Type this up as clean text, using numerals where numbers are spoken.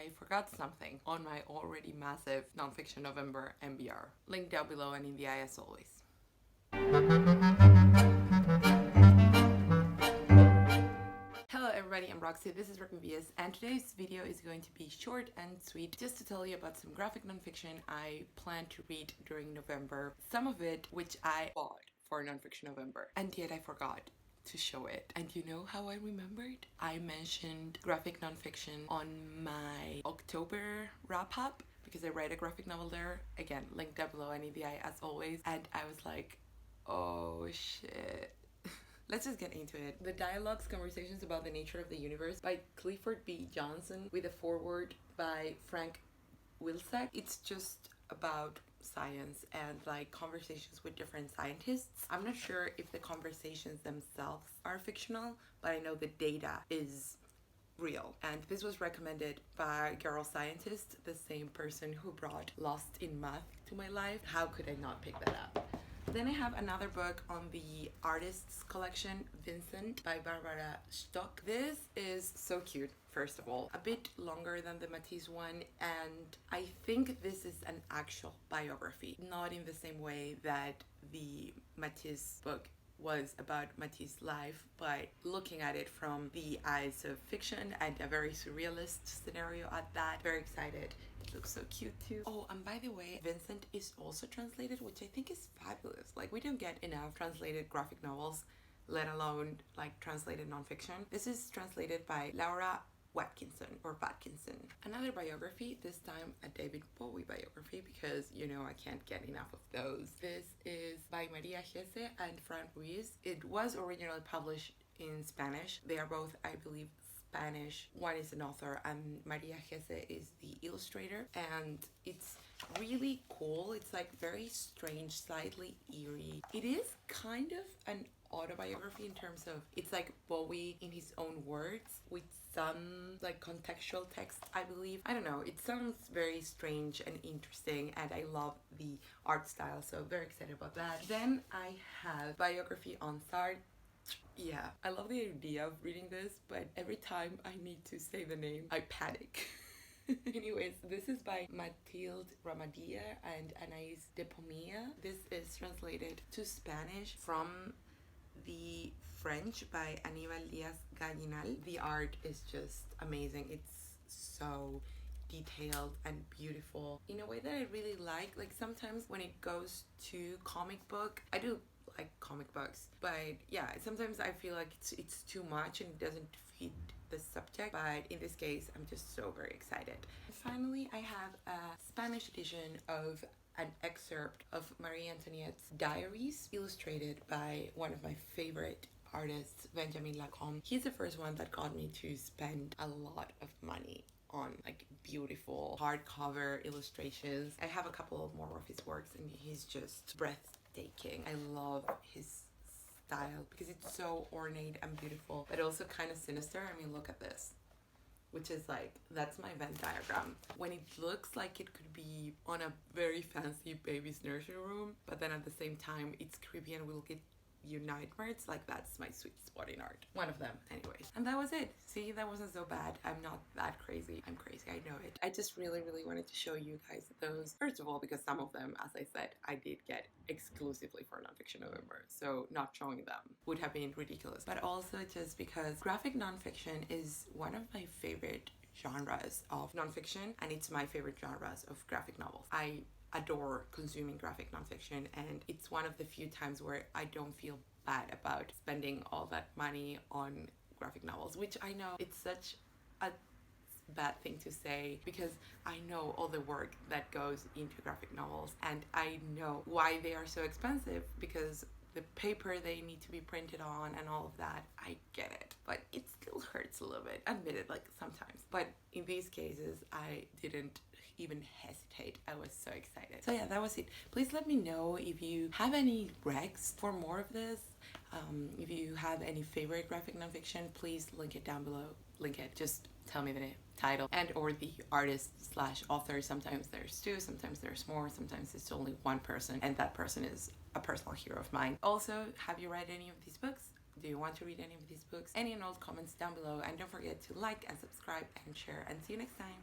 I forgot something on my already massive Nonfiction November MBR. Link down below and in the eye as always. Hello everybody, I'm Roxy, this is Reviews, and today's video is going to be short and sweet, just to tell you about some graphic nonfiction I plan to read during November. Some of it which I bought for Nonfiction November, and yet I forgot to show it. And you know how I remembered? I mentioned graphic nonfiction on my October wrap-up because I read a graphic novel there. Again, link down below and in the eye as always. And I was like, oh shit. Let's just get into it. The Dialogues, Conversations about the Nature of the Universe by Clifford B. Johnson with a foreword by Frank Wilczek. It's just about science and like conversations with different scientists. I'm not sure if the conversations themselves are fictional, but I know the data is real. And this was recommended by Girl Scientist, the same person who brought Lost in Math to my life. How could I not pick that up? Then I have another book on the artists collection, Vincent by Barbara Stok. This is so cute, first of all. A bit longer than the Matisse one, and I think this is an actual biography. Not in the same way that the Matisse book was about Matisse's life, but looking at it from the eyes of fiction and a very surrealist scenario at that. Very excited. It looks so cute too. Oh, and by the way, Vincent is also translated, which I think is fabulous. Like, we don't get enough translated graphic novels, let alone like translated nonfiction. This is translated by Laura Watkinson or Watkinson. Another biography, this time a David Bowie biography, because you know I can't get enough of those. This is by María, Hesse and Fran Ruiz. It was originally published in Spanish. They are both, I believe, Spanish. One is an author and María Hesse is the illustrator, and it's really cool. It's like very strange, slightly eerie. It is kind of an autobiography in terms of it's like Bowie in his own words with some like contextual text, I believe. I don't know, it sounds very strange and interesting, and I love the art style, so very excited about that. Then I have biography on Sartre. Yeah, I love the idea of reading this, but every time I need to say the name, I panic. Anyways, this is by Mathilde, Ramadier and Anaïs Depommier. This is translated to Spanish from the French by Aníbal, Días, Gallinal. The art is just amazing. It's so detailed and beautiful in a way that I really like. Like, sometimes when it goes to comic book, I do like comic books, but yeah, sometimes I feel like it's too much and it doesn't fit the subject, but in this case I'm just so very excited. Finally, I have a Spanish edition of an excerpt of Marie Antoniette's diaries, illustrated by one of my favorite artists, Benjamin Lacombe. He's the first one that got me to spend a lot of money on like beautiful hardcover illustrations. I have a couple of more of his works and he's just breathtaking. I love his style because it's so ornate and beautiful, but also kind of sinister. I mean, look at this, which is like, that's my Venn diagram. When it looks like it could be on a very fancy baby's nursery room, but then at the same time it's creepy and will get you nightmares, like that's my sweet spot in art. One of them, anyways. And that was it. See, that wasn't so bad. I'm not that crazy. I'm crazy, I know it. I just really wanted to show you guys those. First of all, because some of them, as I said, I did get exclusively for Nonfiction November, so not showing them would have been ridiculous. But also just because graphic nonfiction is one of my favorite genres of nonfiction, and it's my favorite genres of graphic novels. I adore consuming graphic nonfiction, and it's one of the few times where I don't feel bad about spending all that money on graphic novels, which I know it's such a bad thing to say because I know all the work that goes into graphic novels, and I know why they are so expensive because the paper they need to be printed on and all of that. I get it, but it still hurts a little bit, admit it, like sometimes. But in these cases I didn't even hesitate. I was so excited. So yeah, that was it. Please let me know if you have any recs for more of this. If you have any favorite graphic nonfiction, please link it down below. Link it, just tell me the title and or the artist slash author. Sometimes there's two, sometimes there's more, sometimes it's only one person, and that person is a personal hero of mine. Also, have you read any of these books? Do you want to read any of these books? Any and all comments down below, and don't forget to like and subscribe and share, and see you next time.